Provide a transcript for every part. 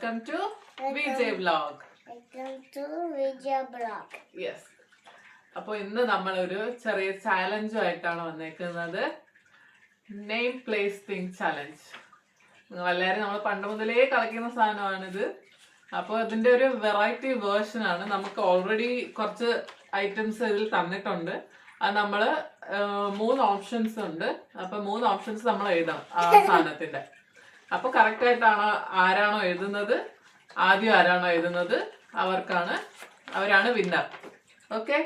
welcome to Vijay Vlog. Welcome to Vijay Vlog. Yes. അപ്പോൾ ഇന്ന് നമ്മൾ ഒരു ചെറിയ ചാലഞ്ചുമായിട്ടാണ് വന്നേക്കുന്നത്. Name place thing challenge. എല്ലാവരും നമ്മൾ പണ്ട് മുതലേ കളിക്കുന്ന സാധനമാണിത്. അപ്പോൾ ഇതിന്റെ ഒരു വെറൈറ്റി വേർഷൻ ആണ്. നമുക്ക് ഓൾറെഡി കുറച്ച് ഐറ്റംസ് ഇതിൽ തന്നിട്ടുണ്ട്. അത് നമ്മൾ 3 ഓപ്ഷൻസ് ഉണ്ട്. അപ്പൊ 3 ഓപ്ഷൻസ് നമ്മൾ എഴുതണം ആ സാധനത്തിന്റെ. അപ്പൊ കറക്റ്റ് ആയിട്ടാണ് ആരാണോ എഴുതുന്നത്, ആദ്യം ആരാണോ എഴുതുന്നത് അവരാണ് വിന്നർ. Okay,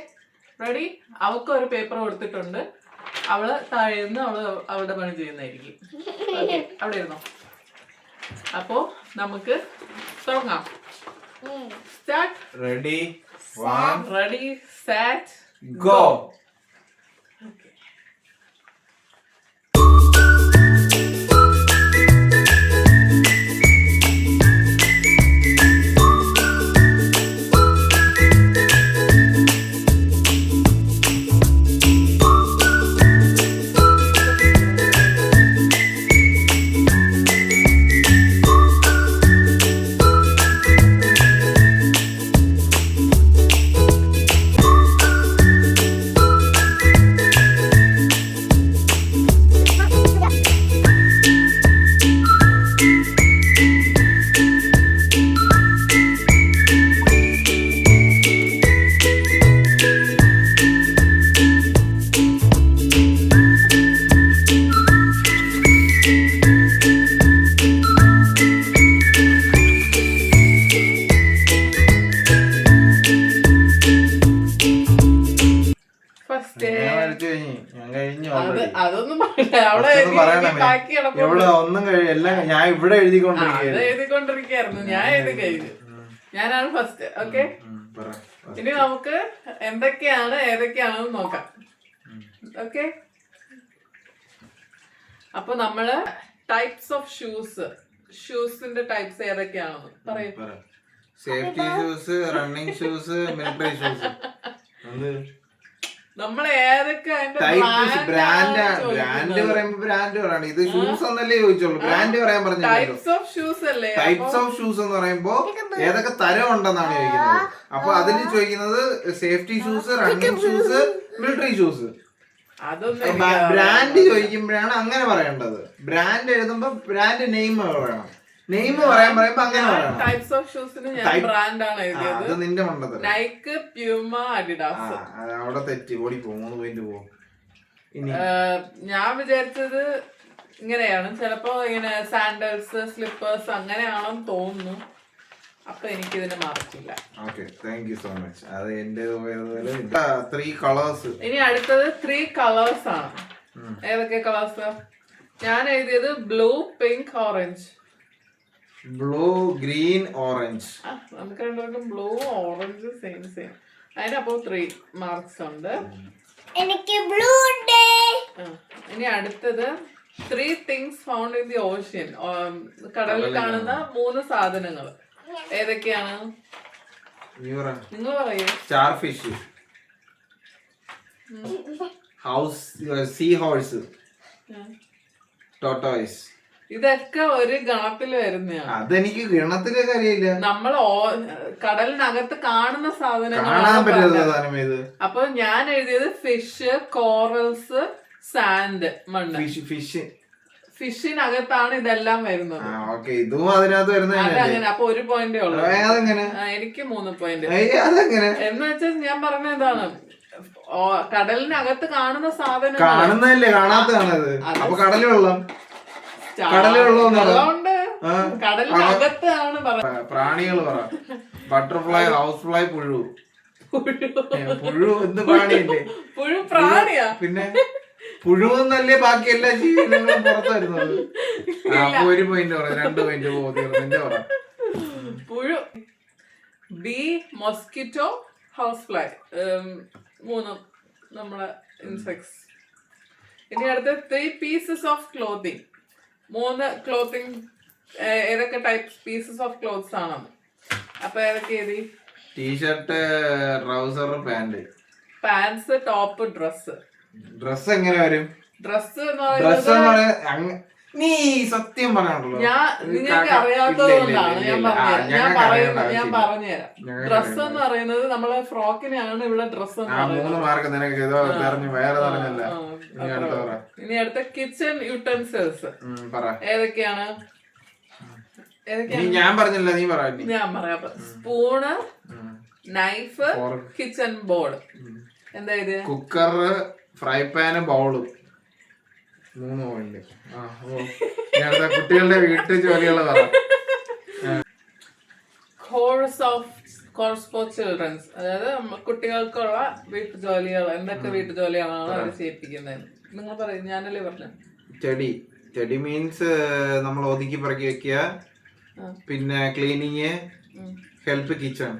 ready? അവൾക്ക് ഒരു പേപ്പർ കൊടുത്തിട്ടുണ്ട്. അവള് താഴെ നിന്ന് അവളുടെ പണി ചെയ്യുന്നതായിരിക്കും. അവിടെ ഇരുന്നോ. അപ്പോ നമുക്ക് തുടങ്ങാം. സ്റ്റാർട്ട്. Ready set go. ഞാൻ ഇവിടെ എഴുതിക്കൊണ്ടിരിക്കുകയായിരുന്നു. ഞാൻ എഴുതി കഴിഞ്ഞു. ഞാനാണ് ഫസ്റ്റ്. ഓക്കെ, ഇനി നമുക്ക് ഏതൊക്കെയാണെന്ന് നോക്കാം. ഓക്കെ, അപ്പൊ നമ്മള് ടൈപ്സ് ഓഫ് ഷൂസിന്റെ ടൈപ്സ് ഏതൊക്കെയാണെന്ന് പറയൂ. Safety shoes, running shoes, military shoes. നമ്മൾ ഏതൊക്കെ ബ്രാൻഡ് പറയുമ്പോ ബ്രാൻഡ് പറയണം. ഇത് ഷൂസ് എന്നല്ലേ ചോദിച്ചോളൂ, ബ്രാൻഡ് പറയാൻ പറഞ്ഞു. ടൈപ്സ് ഓഫ് ഷൂസ് അല്ലേ? ടൈപ്സ് ഓഫ് ഷൂസ് എന്ന് പറയുമ്പോ ഏതൊക്കെ തരം ഉണ്ടെന്നാണ് ചോദിക്കുന്നത്. അപ്പൊ അതിൽ ചോദിക്കുന്നത് safety shoes, running shoes, military shoes. Brand ചോദിക്കുമ്പോഴാണ് അങ്ങനെ പറയേണ്ടത്. ബ്രാൻഡ് എഴുതുമ്പോ ബ്രാൻഡ് നെയിം പറയണം. നെയിം പറയുമ്പോ അങ്ങനെ പറയണം. ടൈപ്സ് ഓഫ് ഷൂസിന് ഞാൻ ബ്രാൻഡാണ് എഴുതിയത്. അത് നിന്റെ മണ്ടത്. Nike, Puma, Adidas. അവിടെ തെറ്റി ഓടി പോകും. 3 പോയിന്റ് പോകും. ഞാൻ വിചാരിച്ചത് ഇങ്ങനെയാണ്. ചിലപ്പോ ഇങ്ങനെ സാൻഡൽസ്, സ്ലിപ്പേഴ്സ് അങ്ങനെയാണെന്ന് തോന്നുന്നു. അപ്പൊ എനിക്ക് ഇതിന് മാർക്കില്ല. ഇനി അടുത്തത് 3 കളേഴ്സ് ആണ്. ഏതൊക്കെ കളേഴ്സ്? ഞാൻ എഴുതിയത് blue, pink, orange. Blue, green, orange. നമുക്ക് രണ്ടുപേർക്കും ബ്ലൂ, ഓറഞ്ച് സെയിം. അതിനപ്പോ 3 മാർക്സ് ഉണ്ട്. എനിക്ക് ബ്ലൂ ഉണ്ട്. ഇനി അടുത്തത് 3 things found in the ocean. കടലിൽ കാണുന്ന 3 സാധനങ്ങൾ ഏതൊക്കെയാണ്? നിങ്ങൾ പറയൂ. Starfish, seahorse, tortoise. ഇതൊക്കെ ഒരു ഗണത്തിൽ വരുന്നതാണ്. അതെനിക്ക് ഗണത്തിലേക്ക് അറിയില്ല. നമ്മൾ കടലിനകത്ത് കാണുന്ന സാധനങ്ങൾ. അപ്പൊ ഞാൻ എഴുതിയത് ഫിഷ്, കോറൽസ്, സാൻഡ്, മണ്ണ്. ഫിഷിനകത്താണ് ഇതെല്ലാം വരുന്നത്. ഇതും അതിനകത്ത് വരുന്നത്. അപ്പൊ 1 പോയിന്റേ ഉള്ളൂ. എനിക്ക് 3 പോയിന്റ്. എന്ന് വെച്ചാൽ ഞാൻ പറഞ്ഞ എന്താണ്, കടലിനകത്ത് കാണുന്ന സാധനം കാണുന്നതല്ലേ, കാണാത്തതാണത്. അപ്പൊ കടലുവെള്ളം, കടലിനകത്താണ്. പ്രാണികൾ പറ. ബട്ടർഫ്ലൈ, ഹൗസ് ഫ്ലൈ, പുഴു. എന്ത് പ്രാണിയല്ലേ? പുഴു പ്രാണിയാ? പിന്നെ പുഴു എന്നല്ലേ ബാക്കി എല്ലാ ജീവികളും പുറത്ത് വരുന്നത്. അപ്പൊ 1 പോയിന്റ് പറ, 2 പോയിന്റ് പോകുന്ന പറ. പുഴു, ബി, മൊസ്കിറ്റോ, ഹൗസ് ഫ്ലൈ. 3 നമ്മളെ ഇൻസെക്ട്സ്. ഇനി അടുത്ത 3 പീസസ് ഓഫ് ക്ലോത്തിങ്. 3 ക്ലോത്തിങ്. ഏതൊക്കെ ടൈപ്പ് പീസസ് ഓഫ് ക്ലോത്ത്സ് ആണ്? അപ്പൊ ഏതൊക്കെ എഴുതി? T shirt, trouser, pant. Pants, top, dress. Dress എങ്ങനെ വരും? ഡ്രസ് ഡ്രസ് നീ സത്യം പറയാനുള്ളൂ. നിങ്ങൾക്ക് അറിയാത്തത് കൊണ്ടാണ് ഞാൻ പറഞ്ഞുതരാം. ഡ്രസ് എന്ന് പറയുന്നത് നമ്മളെ ഫ്രോക്കിനെയാണ് ഇവിടെ ഡ്രസ് എന്ന് പറയുന്നത്. 3 മാർക്ക് നിനക്ക് ഇതോ തെരഞ്ഞു വേറെ പറഞ്ഞല്ല. ഇനി അടുത്ത കിച്ചൺ യൂട്ടൻസിൽസ് ഏതൊക്കെയാണ്? ഞാൻ പറഞ്ഞില്ല, നീ പറ. ഞാൻ പറയാം. Spoon, knife, kitchen board. എന്താ ഇത്? Cooker, fry PAN, bowl. 3 point. കുട്ടികളുടെ വീട്ടു ജോലികള് പറ. കോഴ്സ് ഫോർ ചിൽഡ്രൻസ്, അതായത് കുട്ടികൾക്കുള്ള വീട്ടു ജോലികൾ. എന്തൊക്കെ വീട്ടു ജോലികളാണ് അവർ ചെയ്യിപ്പിക്കുന്നത്? നിങ്ങൾ പറയും, ഞാനല്ലേ പറഞ്ഞു. ചെടി മീൻസ് നമ്മൾ ഒതുക്കി പറക്കി വെക്കുക, പിന്നെ ക്ലീനിങ്, ഹെൽപ്പ് കിച്ചൺ.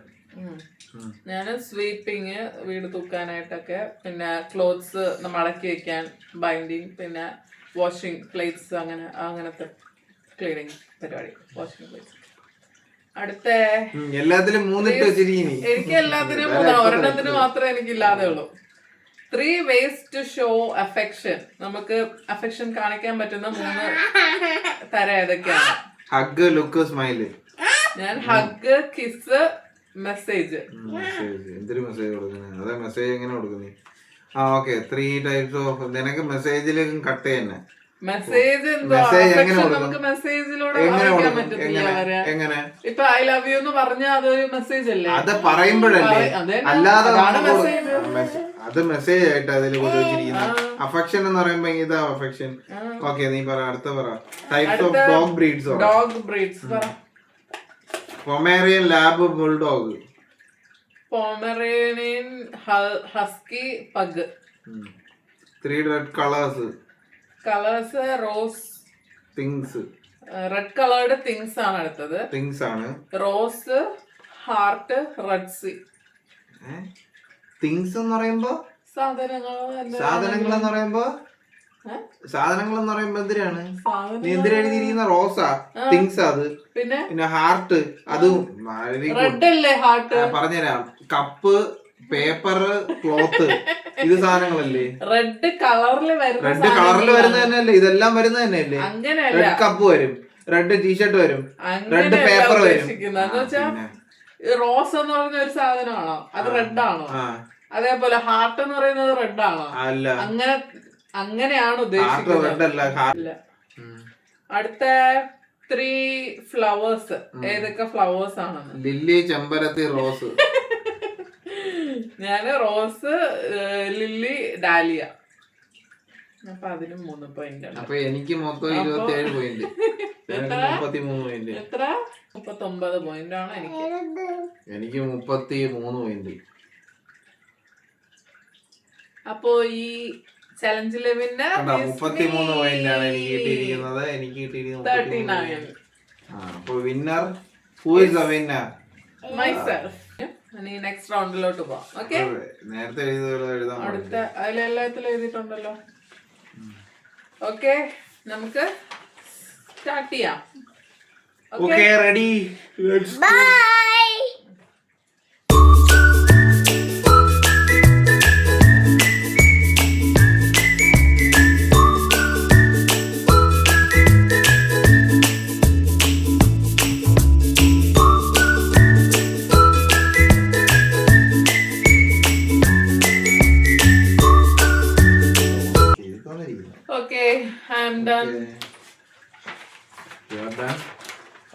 ഞാന് സ്വീപ്പിങ്, വീട് തൂക്കാനായിട്ടൊക്കെ, പിന്നെ ക്ലോത്ത്സ് മടക്കി വെക്കാൻ, ബൈൻഡിങ്, പിന്നെ വാഷിംഗ് പ്ലേറ്റ്സ്, അങ്ങനത്തെ ക്ലീനിങ് പരിപാടി, വാഷിംഗ് പ്ലേറ്റ്സ്. അടുത്ത എല്ലാത്തിലും 3 എനിക്ക് എല്ലാത്തിനും 3, ഒരെണ്ണത്തിന് മാത്രമേ എനിക്കില്ലാതെ ഉള്ളൂ. 3 ways to show affection. നമുക്ക് അഫെക്ഷൻ കാണിക്കാൻ പറ്റുന്ന 3 തരം ഏതൊക്കെയാണ്? Hug, look, smile. ഞാൻ ഹഗ്, കിസ്, മെസ്സേജ്. എന്തൊരു മെസ്സേജ് കൊടുക്കുന്നത്? അതെ, മെസ്സേജ് എങ്ങനെ കൊടുക്കുന്നത്? 3 types ഓഫ്. നിനക്ക് മെസ്സേജിലേക്കും കട്ട് തന്നെ. മെസ്സേജ് നമുക്ക് മെസ്സേജിലൂടെ എങ്ങനെ? ഇപ്പൊ ഐ ലവ് യു എന്ന് പറഞ്ഞാൽ അതൊരു മെസ്സേജ് അല്ലേ? അത് പറയുമ്പോഴല്ലേ, അല്ലാതെ അത് മെസ്സേജ് ആയിട്ട് അതിൽ കൊടുത്തിരിക്കുന്നത്. അഫെക്ഷൻ എന്ന് പറയുമ്പോ ഇതാ അഫെക്ഷൻ. ഓക്കെ, നീ പറ, അടുത്ത പറ. Types of dog breeds. Pomeranian, lab, bulldog. Pomeranian, husky, pug. 3 red colours. Rose, things. Red coloured things ആണ് അടുത്തത്. തിങ്സ് ആണ്. Rose, heart, red C. Things എന്ന് പറയുമ്പോ സാധനങ്ങൾ എന്ന് പറയുമ്പോ എന്തിനാണ്? നീ എന്തിനാ എഴുതിയിരിക്കുന്ന? റോസാ, തിങ്സ് അത്. പിന്നെ ഹാർട്ട്, അതും പറഞ്ഞുതരാം. കപ്പ്, പേപ്പർ, ക്ലോത്ത്, ഇത് സാധനങ്ങളല്ലേ? റെഡ് കളറിൽ വരുന്ന തന്നെയല്ലേ? ഇതെല്ലാം വരുന്ന തന്നെയല്ലേ? റെഡ് കപ്പ് വരും, റെഡ് ടീഷർട്ട് വരും, റെഡ് പേപ്പർ വരും. റോസ് എന്ന് പറയുന്ന ഒരു സാധനമാണോ? അത് റെഡ് ആണോ? അതേപോലെ ഹാർട്ട് എന്ന് പറയുന്നത് റെഡ് ആണോ? അല്ല, അങ്ങനെയാണ് ഉദ്ദേശിക്കുന്നത്. അടുത്ത 3 ഫ്ലവേഴ്സ് ഏതൊക്കെ ഫ്ലവേഴ്സ് ആണെന്ന്? ലില്ലി, ചെമ്പരത്തി, റോസ്. ഞാന് റോസ്, ലില്ലി, ഡാലിയ. അപ്പൊ അതിനും 3 പോയിന്റ്. അപ്പൊ എനിക്ക് മൊത്തം 27 പോയിന്റ്. 33 പോയിന്റ്. എത്ര? 39 പോയിന്റ് ആണ് എനിക്ക്. 33 പോയിന്റ്. അപ്പൊ ഈ ചലഞ്ചിലെ വിന്നർ 33 പോയിന്റ് ആണ് എനിക്ക് കിട്ടിയിരിക്കുന്നത്. എനിക്ക് കിട്ടിയിരിക്കുന്നത് 39. അപ്പൊ winner, who is the winner? Myself. ഇനി നെക്സ്റ്റ് റൗണ്ടിലോട്ട് പോവാം. ഓക്കെ, നേരത്തെ എഴുതാൻ അടുത്ത അതിലെല്ലാത്തിലും എഴുതിയിട്ടുണ്ടല്ലോ. ഓക്കെ, നമുക്ക് സ്റ്റാർട്ട് ചെയ്യാം. Okay, ready? ബൈ.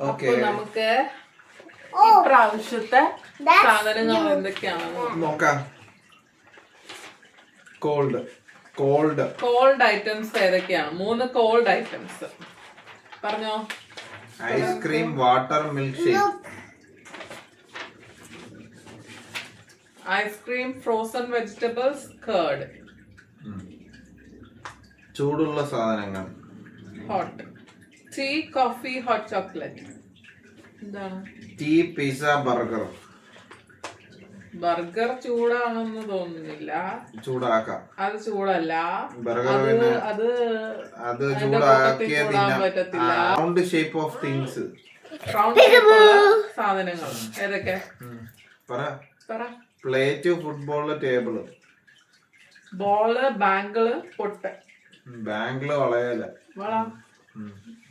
ഓക്കെ, നമുക്ക് ഇപ്രാവശ്യത്തെ സാധനങ്ങൾ എന്തൊക്കെയാണെന്ന് നോക്കാം. കോൾഡ് ഐറ്റംസ് ഏതൊക്കെയാണ്? 3 കോൾഡ് ഐറ്റംസ് പറഞ്ഞോ. Ice cream, water, milkshake. Ice cream, frozen vegetables, curd. ചൂടുള്ള സാധനങ്ങൾ. Hot. Tea, coffee, hot chocolate. എന്താണ്? Tea, pizza, burger. ബർഗർ ചൂടാണെന്ന് തോന്നുന്നില്ല. ചൂടാക്കാം. അത് ചൂടല്ല. അത് ചൂടാക്കിയ പറ്റത്തില്ല. Round shape of things. സാധനങ്ങൾ ഏതൊക്കെ? Plate, football, table. Ball, bangle, പൊട്ട്. ബാങ്കിള് വളയല.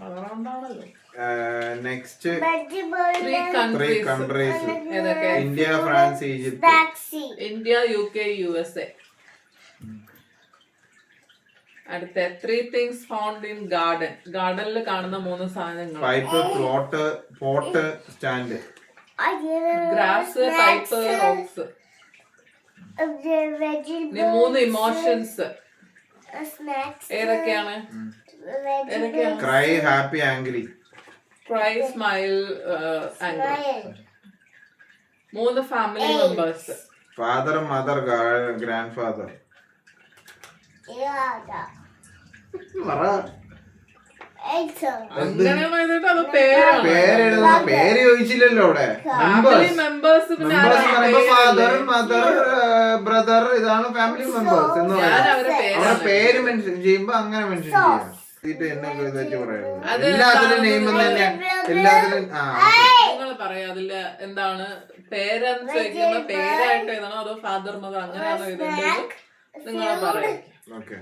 അതുകൊണ്ടാണല്ലോ. Next vegetable 3 countries. കൺട്രീസ് ഏതൊക്കെ? India, France, Egypt. taxi. India, UK, USA. അടുത്ത 3 things found in garden. ഗാർഡനിൽ കാണുന്ന 3 സാധനങ്ങൾ. Pipe, pot, stand. Grass, pipe, rocks. ഇനി 3 ഇമോഷൻസ് snacks. ഏതൊക്കെയാണ്? ഏതൊക്കെയാണ്? Cry, happy, angry. Cry, smile, angry. 3 family members. Father, mother, grand father. അങ്ങനെയാണോ എഴുതിയിട്ട് അത് പേരാണ്? പേരെഴുതുന്ന പേര് ചോദിച്ചില്ലല്ലോ അവിടെ. ഫാമിലി മെമ്പേഴ്സ് പിന്നെ ഫാദർ, മദർ, ബ്രദർ, ഇതാണ് ഫാമിലി മെമ്പേഴ്സ് എന്ന് ഞാൻ പറയുന്നത്. അവരെ അവിടെ പേരാണ്. പേര് മെൻഷൻ ചെയ്യുമ്പോ അങ്ങനെ മെൻഷൻ ചെയ്യാം. എന്നെ തെറ്റ് പറയുന്നത് അത് എല്ലാത്തിലും നെയിം തന്നെ എല്ലാത്തിലും. നിങ്ങൾ പറയാം അതില് എന്താണ് പേരെന്ന് ചോദിക്കുമ്പോ പേരായിട്ട് എഴുതണോ അതോ ഫാദർ മദർ അങ്ങനെയാണോ എഴുതേണ്ടത് നിങ്ങൾ പറയാം. ഓക്കെ.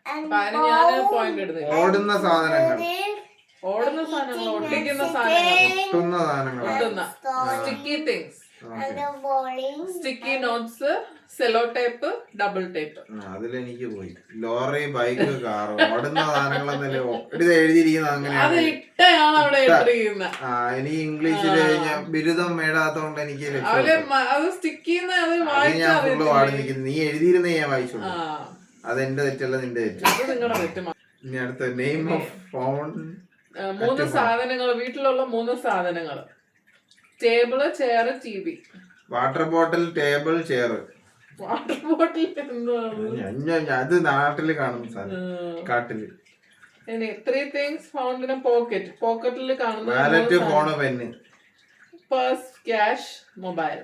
അപ്പൊ അതിന് ഞാൻ പോയിന്റ് എടുത്തു. ഓടുന്ന സാധനങ്ങൾ, ഓടുന്ന സാധനങ്ങൾ, ഒട്ടിക്കുന്ന സാധനങ്ങൾ, ഒട്ടുന്ന സാധനങ്ങൾ, ഒട്ടുന്ന sticky things, bowling. Sticky notes, cello tape, double tape. അതിലെനിക്ക് പോയി. Lorry, bike, car. ഓടുന്ന സാധനങ്ങളെന്നല്ലേ ഇത് എഴുതിയിരിക്കുന്നത് അത് അങ്ങനെയാണ്. ഇട്ടയാണ് അവിടെ ഇട്ടിരിക്കുന്നത്. എനിക്ക് ഇംഗ്ലീഷില് ഞാൻ ബിരുദം മേടാത്തോണ്ട് എനിക്ക് അവര് അത് സ്റ്റിക്കിന്ന് അത് ഞാൻ ഫുള്ള് വായിച്ചാൽ പാടി നിൽക്കുന്നു. നീ എഴുതിയിരുന്നേ ഞാൻ വായിച്ചോളൂ. അതെന്റെ തെറ്റല്ല, നിന്റെ തെറ്റ്. അത് നിങ്ങളുടെ തെറ്റ്. ഇനി അടുത്ത നെയിം ഓഫ് ഫോൺ. 3 സാധനങ്ങൾ, വീട്ടിലുള്ള 3 സാധനങ്ങൾ. Table, chair, TV. Water bottle, table, chair. Water bottle എന്താണ്? അത് നാട്ടില് കാണുന്ന സാധനം, കാട്ടില്. ഇനി 3 things found in a pocket. പോക്കറ്റിൽ കാണുന്ന wallet, phone, pen. Purse, cash, mobile.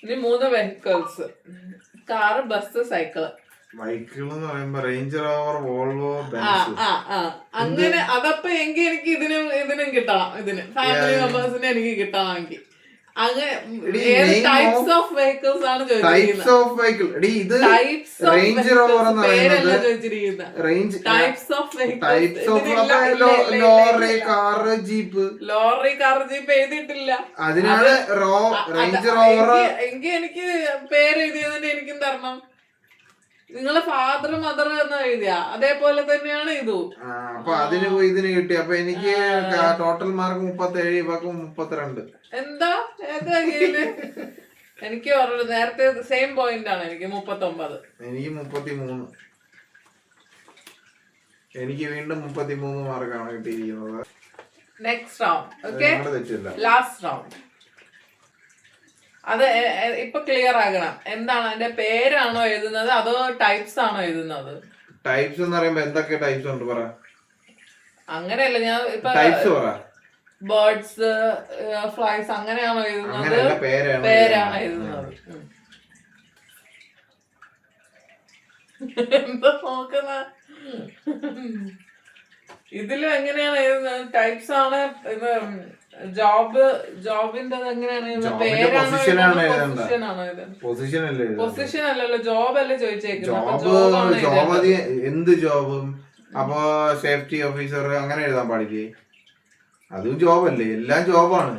ഇനി 3 വെഹിക്കിൾസ്. Car, bus, cycle. ബൈക്കുകൾ എന്ന് പറയുമ്പോ റേഞ്ച് റോവർ, വോൾവോ, ബെൻസ്. അങ്ങനെ അതപ്പോ എങ്കിൽ എനിക്ക് ഇതിനും കിട്ടണം. ഇതിന് ഫാമിലി മെമ്പേഴ്സിനെ എനിക്ക് കിട്ടണമെങ്കിൽ അങ്ങനെ ടൈപ്സ് ഓഫ് വെഹിക്കിൾസ് ആണ് ടൈപ്സ് ഓഫ് വെഹിക്കിൾ. ഇത് റേഞ്ച് റോവർ എന്ന് പറയുന്നത് range types of types of lorry, car, jeep. Lorry, car, jeep എഴുതിയിട്ടില്ല. അതിനാണ് റേഞ്ച് റോവർ. എങ്കിൽ എനിക്ക് പേര് എഴുതിയതിന് എനിക്കും തരണം. നിങ്ങള് ഫാദർ മദർ എന്ന് എഴുതിയ അതേപോലെ തന്നെയാണ് ഇതും. അപ്പൊ അതിന് ഇതിന് കിട്ടി. അപ്പൊ എനിക്ക് ടോട്ടൽ മാർക്ക് 37, ഇവക്ക് 32. എന്താ എനിക്ക് നേരത്തെ സെയിം പോയിന്റ് ആണ്. എനിക്ക് 39. എനിക്ക് 33. എനിക്ക് വീണ്ടും 33 മാർക്കാണ് കിട്ടിയിരിക്കുന്നത്. Next round. ഓക്കെ, തെറ്റില്ല. Last round. അത് ഇപ്പൊ ക്ലിയർ ആകണം. എന്താണ് അതിന്റെ പേരാണോ എഴുതുന്നത് അതോ ടൈപ്സ് ആണോ എഴുതുന്നത്? ടൈപ്സ് എന്ന് പറയുമ്പോ എന്തൊക്കെ ടൈപ്സ് ഉണ്ട് പറ. അങ്ങനെയല്ല, ഞാൻ ഇപ്പൊ ടൈപ്സ് പറ. ബേർഡ്സ്, ഫ്ലൈസ് അങ്ങനെയാണോ എഴുതുന്നത്? പേരാണ് എഴുതുന്നത്. എന്താ നോക്കുന്ന ഇതിലും എങ്ങനെയാണ് എഴുതുന്നത്? ടൈപ്സ് ആണ്. ജോബിന്റെ എങ്ങനെയാണ്? പൊസിഷൻ അല്ലല്ലോ, ജോബ് അല്ലേ ചോദിച്ചേക്കുന്നത്. ജോബ് എന്ത് ജോബും. അപ്പൊ സേഫ്റ്റി ഓഫീസർ അങ്ങനെ എഴുതാൻ പാടില്ലേ? അതും ജോബല്ലേ? എല്ലാം ജോബാണ്.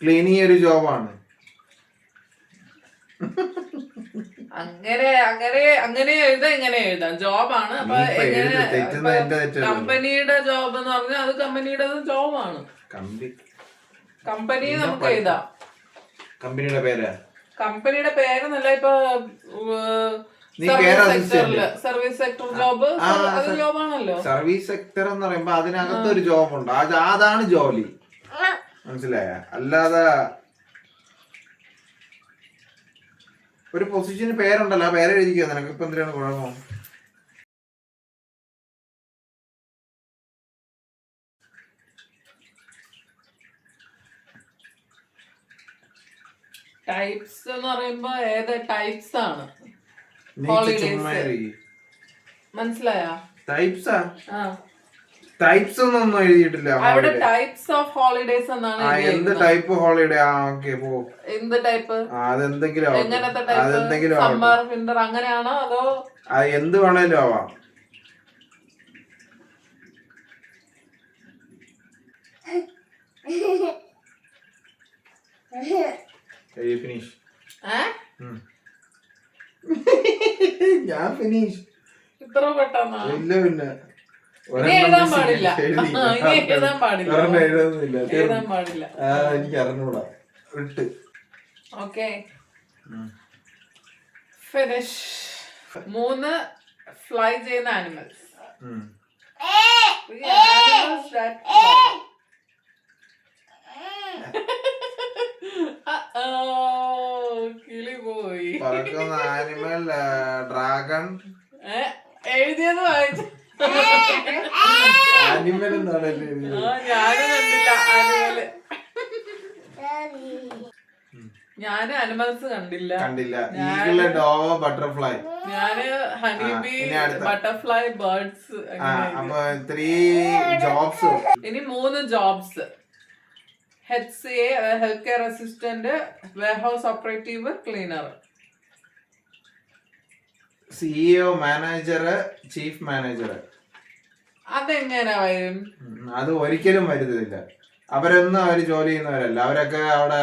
ക്ലീനിങ് ഒരു ജോബാണ്. അങ്ങനെ എഴുതാം, ഇങ്ങനെ എഴുതാം. ജോബാണ്. അപ്പൊ കമ്പനിയുടെ ജോബ് എന്ന് പറഞ്ഞാൽ അത് കമ്പനിയുടെ ജോബാണ്. കമ്പനി നമുക്ക് എഴുതാം. കമ്പനിയുടെ പേര് കമ്പനിയുടെ പേരെന്നല്ല. ഇപ്പൊ സർവീസ് സെക്ടർ ജോബ് അത് ജോബാണല്ലോ. സർവീസ് സെക്ടർ എന്ന് പറയുമ്പോ അതിനകത്ത് ഒരു ജോബ് ഉണ്ട്. അതാണ് ജോലി. മനസ്സിലായ? അല്ലാതെ ഒരു പൊസിഷന് പേരുണ്ടല്ലോ, ആ പേര് എഴുതിക്കോ. നിനക്ക് ഇപ്പൊ എന്തിനാണ് കുഴപ്പം? ടൈപ്സ് എന്ന് പറയുമ്പോ ഏത് ടൈപ്സ് ആണ്? മനസ്സിലായ? ടൈപ്സാ? ടൈപ്സ് ഒന്നും എഴുതിയിട്ടില്ല അവിടെ. ടൈപ്സ് ഓഫ് ഹോളിഡേസ് എന്നാണ്. എന്ത് ടൈപ്പ് ഹോളിഡേ? പോ. എന്ത് ടൈപ്പ്? അതെന്തെങ്കിലും എങ്ങനത്തെ ടൈപ്പ്? സമ്മർ, വിന്റർ അങ്ങനെയാണോ അതോ എന്ത് വേണേലും ആവാം. ഫിനിഷ്. ഏ ഞാൻ ഫിനിഷ്. ഇത്ര പെട്ടെന്നാ? ഇല്ല പിന്നെ എഴുതാൻ പാടില്ല. എഴുതാൻ പാടില്ല. എഴുതാൻ പാടില്ല. എനിക്ക് അറിഞ്ഞൂടാ. വിട്ട്. Okay finish. 3 ഫ്ലൈ ചെയ്യുന്ന ആനിമൽസ്. കിളി പോയി. പറക്കുന്ന ആനിമൽ ഡ്രാഗൺ. എഴുതിയത് വായിച്ചു. ആനിമൽ എന്താണ്? ഞാനും കണ്ടില്ല ആനിമല്. ഞാന് അനിമൽസ് കണ്ടില്ല. Eagle, dough, butterfly. ഞാന് ഹണിബി, ബട്ടർഫ്ലൈ, ബേർഡ്സ്. അപ്പൊ 3 ജോബ്സ്. ഇനി 3 jobs. HCA health care assistant, warehouse operative, cleaner. CEO, manager, chief manager. അതെങ്ങനെ വരും? അത് ഒരിക്കലും വരുന്നില്ല. അവരൊന്നും അവര് ജോലി ചെയ്യുന്നവരല്ല. അവരൊക്കെ അവിടെ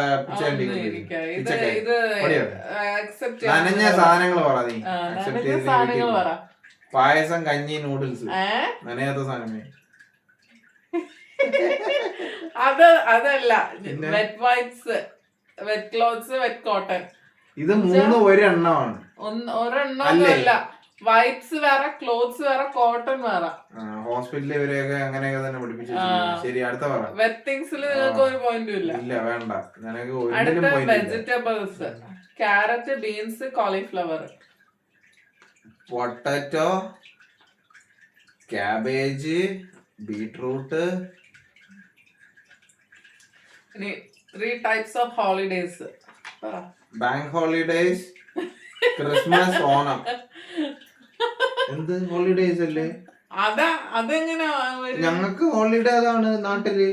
നനഞ്ഞ സാധനങ്ങൾ പറ. നീ പായസം, കഞ്ഞി, നൂഡിൽസ്. നനയാത്ത സാധനമേ. അതല്ല. Wet wipes, wet clothes, wet cotton. ഇത് 3 ഒരെണ്ണമാണ്. ഒരെണ്ണമല്ല. വൈപ്സ് വേറെ, ക്ലോത്ത്സ് വേറെ, കോട്ടൺ വേറെ. ഹോസ്പിറ്റലിൽ ഇവരെയൊക്കെ അങ്ങനെയൊക്കെ തന്നെ പഠിപ്പിച്ചു. ശരി, അടുത്ത പറ. വെറ്റിങ്സിൽ നിങ്ങൾക്ക് ഒരു പോയിന്റും ഇല്ല. ഇല്ല, വേണ്ട. നിനക്ക് അടുത്ത vegetables. Carrot, beans, cauliflower. Potato, cabbage, beetroot. ഇനി 3 types of holidays. Bank holidays, Christmas, Onam. എന്ത് ഹോളിഡേസ് അല്ലേ? അതെങ്ങനെ? ഞങ്ങൾക്ക് ഹോളിഡേ അതാണ്. നാട്ടില്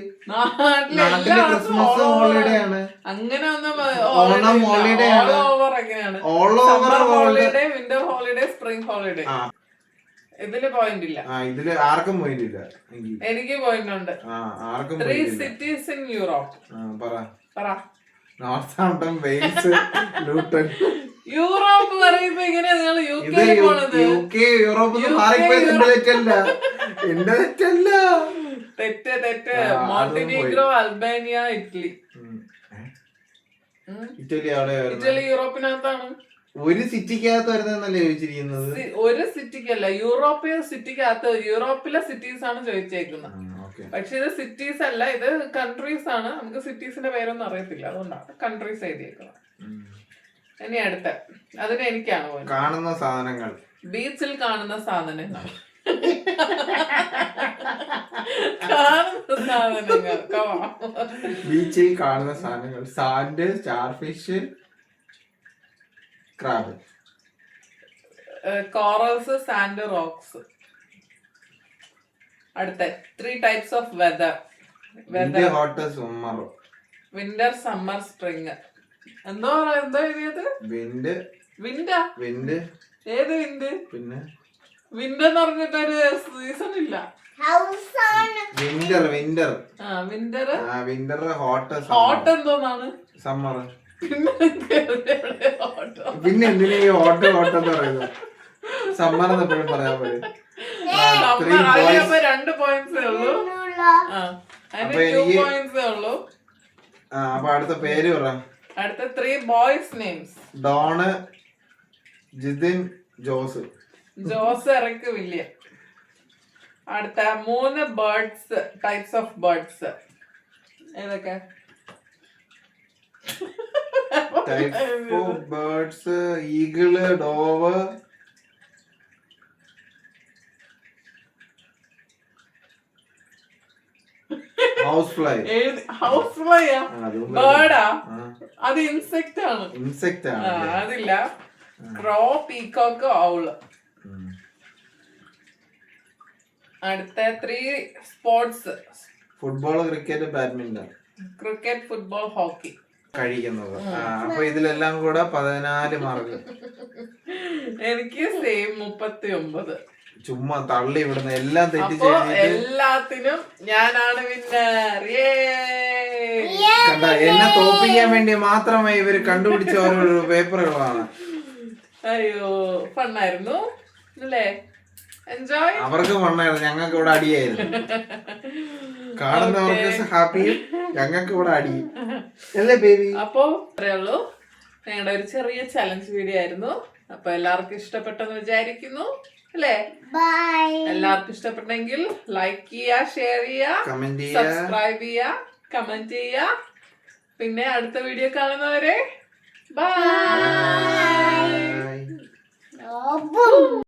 ക്രിസ്മസ് ഹോളിഡേ ആണ്. അങ്ങനെ ഓണം ഹോളിഡേ ആണ്. All over holiday, winter holiday, spring holiday. ഇതില് പോയിന്റ് ഇല്ല. ഇതില് ആർക്കും പോയിന്റ് ഇല്ല. എനിക്ക് പോയിന്റ് ഉണ്ട്. ആർക്കും 3 cities in Europe. പറ. Northampton, Wales, Luton. യൂറോപ്പ് പറയുമ്പോ എങ്ങനെയാ നിങ്ങൾ UK പോണത്? UK യൂറോപ്പ് മാറിപ്പോയത് എന്റെ തെറ്റല്ല. എന്റെ തെറ്റല്ല. തെറ്റ്. Montenegro, Albania, Italy. ഇറ്റലി യൂറോപ്പിനകത്താണ്. ഒരു സിറ്റിക്കകത്ത് വരുന്നല്ലേ ചോദിച്ചിരിക്കുന്നത്? ഒരു സിറ്റിക്കല്ല, യൂറോപ്യൻ സിറ്റിക്കകത്ത്. യൂറോപ്പിലെ സിറ്റീസ് ആണ് ചോദിച്ചേക്കുന്നത്. പക്ഷെ ഇത് സിറ്റീസ് അല്ല, ഇത് കൺട്രീസ് ആണ്. നമുക്ക് സിറ്റീസിന്റെ പേരൊന്നും അറിയത്തില്ല, അതുകൊണ്ടാണ് കൺട്രീസ് എഴുതിയേക്കുന്നത്. ഇനി അടുത്ത അതിന് എനിക്കാണ് പോയത്. കാണുന്ന സാധനങ്ങൾ. ബീച്ചിൽ കാണുന്ന സാധനങ്ങൾ. ബീച്ചിൽ കാണുന്ന സാധനങ്ങൾ. Sand, starfish, crab. Corals, sand, rocks. അടുത്ത 3 types of weather. Hot, summer. Winter, summer, spring. എന്തോ എഴുതിയത്? വിൻഡ്. ഏത് വിൻഡ്? പിന്നെ വിൻഡ് എന്ന് പറഞ്ഞിട്ടൊരു സീസൺ ഇല്ല. വിന്റർ, ഹോട്ട് എന്തോന്നാണ്? സമ്മർ. പിന്നെ എന്തിനാ ഈ ഹോട്ട് എന്ന് പറയുന്നത്? സമ്മർ എപ്പോഴും പറയാൻ പറ്റും. 2 points ഉള്ളൂ. ഉള്ളൂ. അപ്പൊ അടുത്ത പേര് പറ. അടുത്ത 3 boys names. Don, Jithin, Jose. Eric, William. അടുത്ത 3 ബേർഡ്സ്, ടൈപ്സ് ഓഫ് ബേർഡ്സ്. ഏതൊക്കെ? Types of birds. Eagle, dove, house fly. ബേർഡാ? അത് ഇൻസെക്ട് ആണ്. അതില്ല. Crow, peacock, owl. അടുത്ത 3 sports. Football, cricket, badminton. Cricket, football, hockey. കഴിക്കുന്നത്. അപ്പൊ ഇതിലെല്ലാം കൂടെ 14 മാർക്ക്. എനിക്ക് സെയിം 39. ചുമ്മാ തള്ളി ഇവിടുന്ന് എല്ലാം തെറ്റിച്ച് എല്ലാത്തിനും ഞാനാണ് വിന്നർ. കണ്ട എന്നെ തോപ്പിക്കാൻ വേണ്ടി മാത്രമായി ഇവര് കണ്ടുപിടിച്ച ഓരോ പേപ്പറുകളാണ്. അയ്യോ ഫണ്ണായിരുന്നു അല്ലേ? എൻജോയ്. അവർക്ക് ഫണ്ണായിരുന്നു, ഞങ്ങൾക്ക് ഇവിടെ അടിയായിരുന്നു. കാണുന്നവർക്ക് ഹാപ്പിയും ഞങ്ങൾക്ക് ഇവിടെ അടിയും അല്ലേ ബേബി? അപ്പൊ പറയുള്ളൂ, ഞങ്ങളുടെ ഒരു ചെറിയ ചലഞ്ച് വീഡിയോ ആയിരുന്നു. അപ്പൊ എല്ലാവർക്കും ഇഷ്ടപ്പെട്ടെന്ന് വിചാരിക്കുന്നു അല്ലേ? ബൈ. എല്ലാവർക്കും ഇഷ്ടപ്പെട്ടെങ്കിൽ ലൈക്ക് ചെയ്യുക, ഷെയർ ചെയ്യുക, കമന്റ് ചെയ്യുക, സബ്സ്ക്രൈബ് ചെയ്യുക, കമന്റ് ചെയ്യുക. പിന്നെ അടുത്ത വീഡിയോ കാണുന്നവരെ ബൈ. ബൈ. ബൈ.